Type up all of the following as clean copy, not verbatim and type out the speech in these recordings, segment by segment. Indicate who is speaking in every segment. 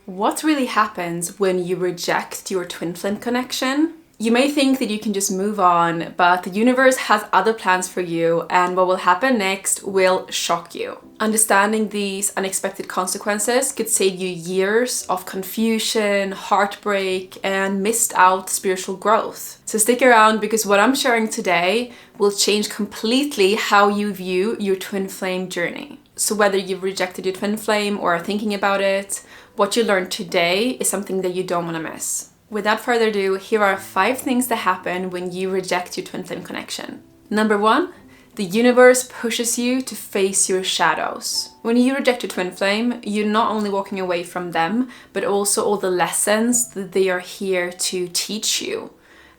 Speaker 1: What really happens when you reject your twin flame connection? You may think that you can just move on, but the universe has other plans for you, and what will happen next will shock you. Understanding these unexpected consequences could save you years of confusion, heartbreak, and missed out spiritual growth. So stick around, because what I'm sharing today will change completely how you view your twin flame journey. So whether you've rejected your twin flame or are thinking about it, what you learned today is something that you don't want to miss. Without further ado, here are 5 things that happen when you reject your twin flame connection. Number 1, the universe pushes you to face your shadows. When you reject your twin flame, you're not only walking away from them, but also all the lessons that they are here to teach you.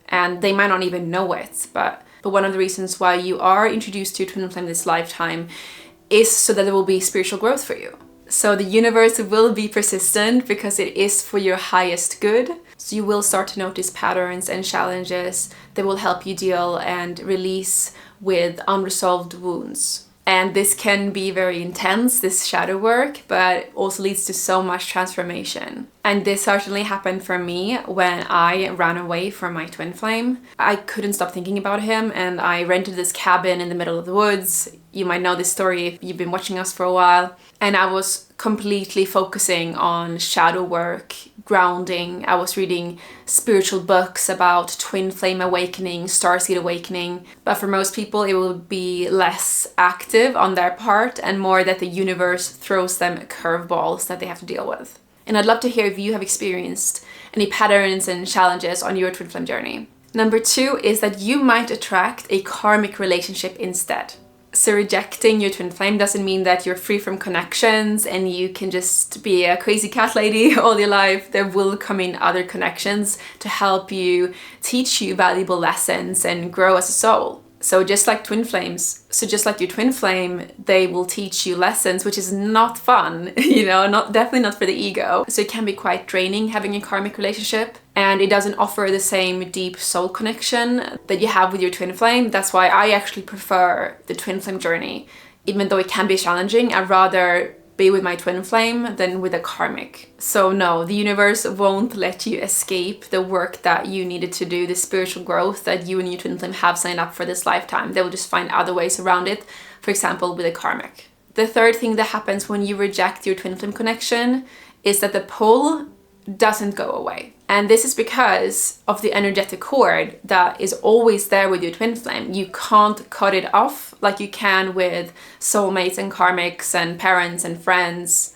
Speaker 1: And they might not even know it, but one of the reasons why you are introduced to your twin flame this lifetime is so that there will be spiritual growth for you. So the universe will be persistent because it is for your highest good. So you will start to notice patterns and challenges that will help you deal and release with unresolved wounds. And this can be very intense, this shadow work, but also leads to so much transformation. And this certainly happened for me when I ran away from my twin flame. I couldn't stop thinking about him, and I rented this cabin in the middle of the woods. You might know this story if you've been watching us for a while. And I was completely focusing on shadow work, grounding. I was reading spiritual books about twin flame awakening, starseed awakening. But for most people, it will be less active on their part and more that the universe throws them curveballs that they have to deal with. And I'd love to hear if you have experienced any patterns and challenges on your twin flame journey. Number 2 is that you might attract a karmic relationship instead. So rejecting your twin flame doesn't mean that you're free from connections and you can just be a crazy cat lady all your life. There will come in other connections to help you, teach you valuable lessons and grow as a soul. So just like your twin flame, they will teach you lessons, which is not fun, definitely not for the ego. So it can be quite draining having a karmic relationship, and it doesn't offer the same deep soul connection that you have with your twin flame. That's why I actually prefer the twin flame journey. Even though it can be challenging, I'd rather be with my twin flame than with a karmic. So no, the universe won't let you escape the work that you needed to do, the spiritual growth that you and your twin flame have signed up for this lifetime. They will just find other ways around it, for example, with a karmic. The third thing that happens when you reject your twin flame connection is that the pull doesn't go away. And this is because of the energetic cord that is always there with your twin flame. You can't cut it off like you can with soulmates and karmics and parents and friends.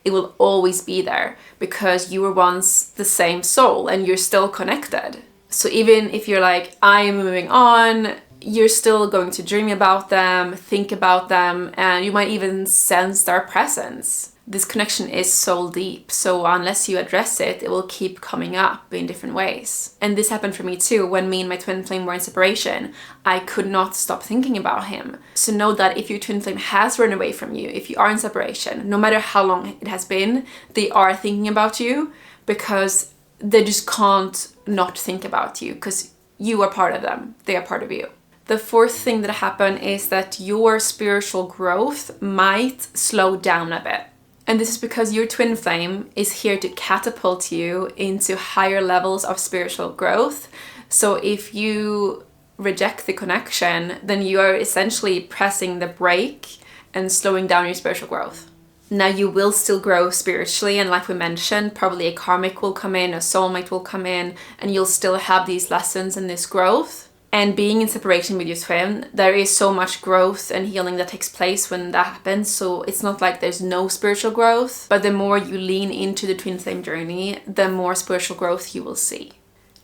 Speaker 1: It will always be there because you were once the same soul and you're still connected. So even if you're like, I am moving on, you're still going to dream about them, think about them, and you might even sense their presence. This connection is soul deep, so unless you address it, it will keep coming up in different ways. And this happened for me too. When me and my twin flame were in separation, I could not stop thinking about him. So know that if your twin flame has run away from you, if you are in separation, no matter how long it has been, they are thinking about you because they just can't not think about you because you are part of them. They are part of you. The fourth thing that happened is that your spiritual growth might slow down a bit. And this is because your twin flame is here to catapult you into higher levels of spiritual growth. So if you reject the connection, then you are essentially pressing the brake and slowing down your spiritual growth. Now you will still grow spiritually, and like we mentioned, probably a karmic will come in, a soulmate will come in, and you'll still have these lessons and this growth. And being in separation with your twin, there is so much growth and healing that takes place when that happens. So it's not like there's no spiritual growth, but the more you lean into the twin flame journey, the more spiritual growth you will see.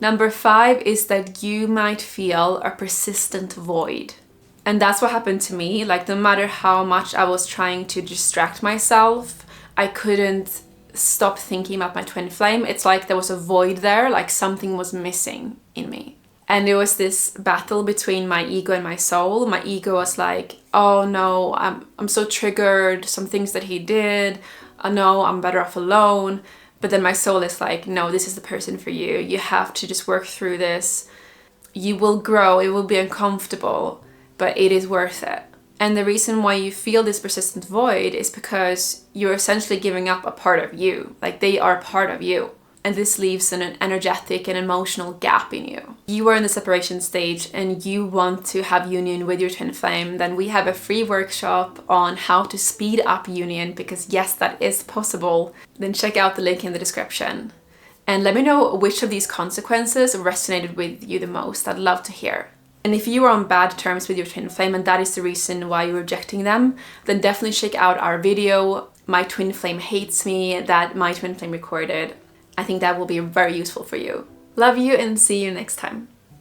Speaker 1: Number 5 is that you might feel a persistent void. And that's what happened to me. Like, no matter how much I was trying to distract myself, I couldn't stop thinking about my twin flame. It's like there was a void there, like something was missing in me. And there was this battle between my ego and my soul. My ego was like, oh no, I'm so triggered, some things that he did. Oh no, I'm better off alone. But then my soul is like, no, this is the person for you. You have to just work through this. You will grow, it will be uncomfortable, but it is worth it. And the reason why you feel this persistent void is because you're essentially giving up a part of you. Like, they are part of you. And this leaves an energetic and emotional gap in you. You are in the separation stage and you want to have union with your twin flame, then we have a free workshop on how to speed up union, because yes, that is possible. Then check out the link in the description. And let me know which of these consequences resonated with you the most. I'd love to hear. And if you are on bad terms with your twin flame and that is the reason why you're rejecting them, then definitely check out our video, My Twin Flame Hates Me, that my twin flame recorded. I think that will be very useful for you. Love you and see you next time.